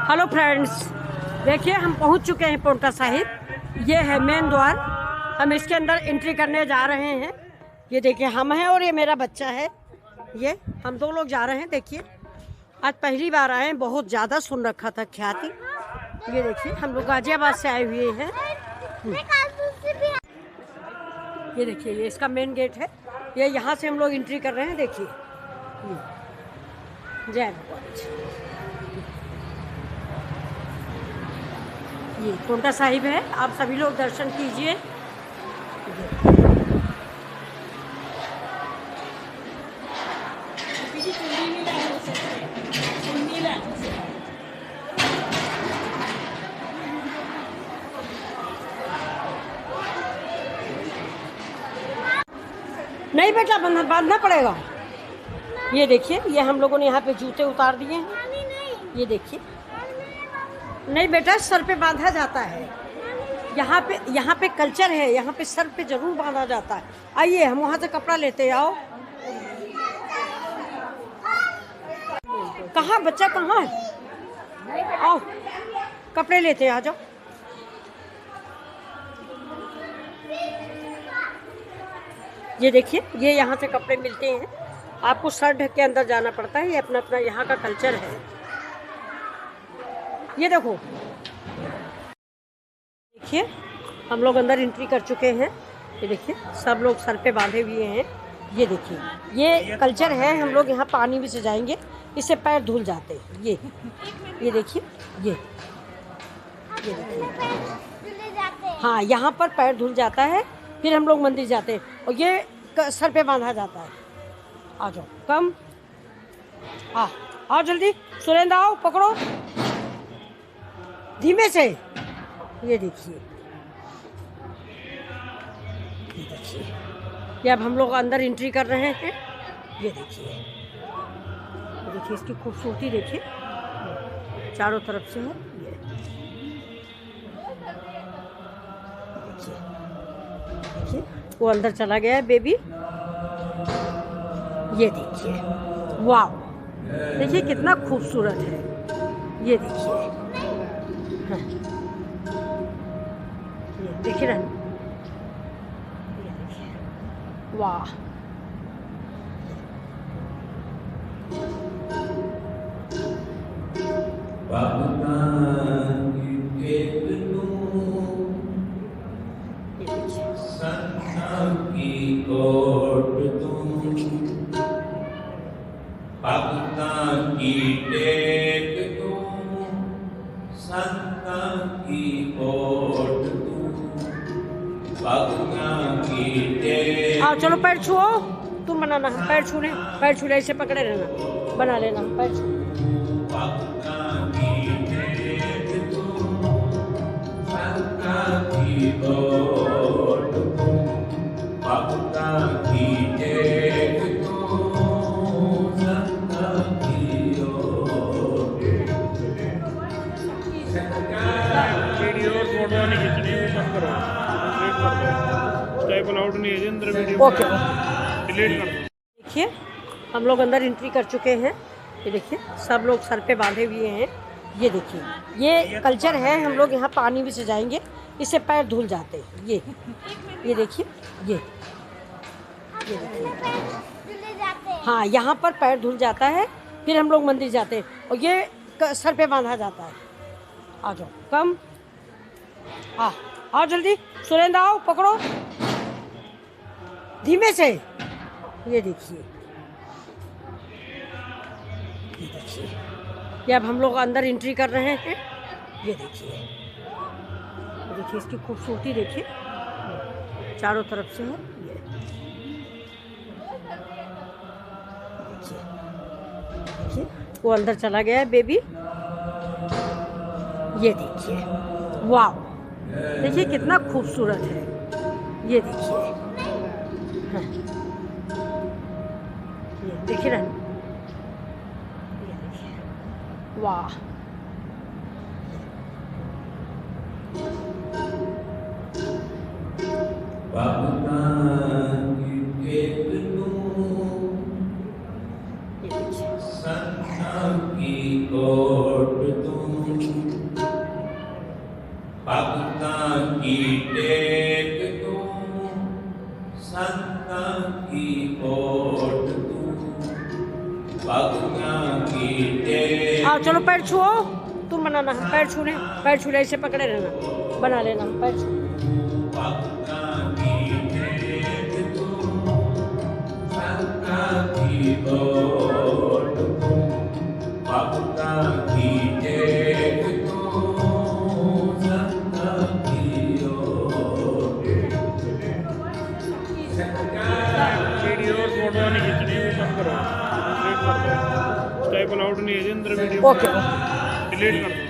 Hello friends, देखिए हम पहुंच चुके हैं पाउंटा साहिब। ये है मेन द्वार। हम इसके अंदर एंट्री करने जा रहे हैं। ये देखिए हम हैं और ये मेरा बच्चा है। ये हम दो लोग जा रहे हैं। देखिए आज पहली बार आए हैं, बहुत ज़्यादा सुन रखा था ख्याति। ये देखिए हम लोग गाजियाबाद से आए हुए हैं। ये देखिए ये इसका मेन गेट है। ये यहाँ से हम लोग एंट्री कर रहे हैं। देखिए जय भगवान। ये पाउंटा साहिब है, आप सभी लोग दर्शन कीजिए। नहीं बेटा, बांधना पड़ेगा। ये देखिए ये हम लोगों ने यहाँ पे जूते उतार दिए हैं। ये देखिए, नहीं बेटा सर पे बांधा जाता है। यहाँ पे कल्चर है, यहाँ पे सर पे जरूर बांधा जाता है। आइए हम वहाँ से कपड़ा लेते आओ। कहाँ बच्चा कहाँ है? आओ कपड़े लेते आ जाओ। ये देखिए ये यहाँ से कपड़े मिलते हैं। आपको सर ढक के अंदर जाना पड़ता है। ये अपना अपना यहाँ का कल्चर है। ये देखो, देखिए हम लोग अंदर एंट्री कर चुके हैं। ये देखिए सब लोग सर पे बांधे हुए हैं। ये देखिए ये कल्चर है। हम लोग यहाँ पानी भी से जाएंगे, इससे पैर धुल जाते हैं। ये देखिए ये देखिए, हाँ यहाँ पर पैर धुल जाता है। फिर हम लोग मंदिर जाते हैं और ये सर पे बांधा जाता है। आ जाओ, कम आओ जल्दी। सुरेंद्र आओ, पकड़ो धीमे से। ये देखिए ये अब हम लोग अंदर एंट्री कर रहे हैं। ये देखिए इसकी खूबसूरती देखिए, चारों तरफ से है। ये देखिए वो अंदर चला गया है बेबी। ये देखिए वाह, देखिए कितना खूबसूरत है। ये देखिए हाँ। ये देखिए ना, ये देखिए वाह। आओ चलो पैर छुओ। तुम बनाना, पैर छूने इसे पकड़े रहना, बना लेना पैर छू। ओके देखिए हम लोग अंदर एंट्री कर चुके हैं। ये देखिए सब लोग सर पे बांधे हुए हैं। ये देखिए ये कल्चर है। हम लोग यहाँ पानी भी से जाएंगे, इससे पैर धुल जाते हैं। ये देखिए ये देखिए, हाँ यहाँ पर पैर धुल जाता है। फिर हम लोग मंदिर जाते हैं और ये सर पे बांधा जाता है। आ जाओ, कम आओ जल्दी। सुरेंद्र आओ, पकड़ो धीमे से। ये देखिए ये अब हम लोग अंदर एंट्री कर रहे हैं। ये देखिए इसकी खूबसूरती देखिए, चारों तरफ से है। ये देखिए वो अंदर चला गया है बेबी। ये देखिए वाह, देखिए कितना खूबसूरत है। ये देखिए हाँ। ये देखिए ना, ये देखिए वाह। की कोट भक्तां की टेक तू, संतां की ओट तू, भक्तां की टेक। हाँ चलो पैर छुओ, तुम बनाना है पैर छूने, पैर छूने ऐसे पकड़े रहना, बना लेना पैर छू। भक्तां की टेक तू, संतां की ओट तू, भक्तां की टेक तू, संतां की ओट। वीडियो और फोटो नहीं खींचनी, वो बंद करो, डिलीट कर दो। स्टेप अलाउड नहीं है जी अंदर वीडियो, ओके डिलीट कर दो।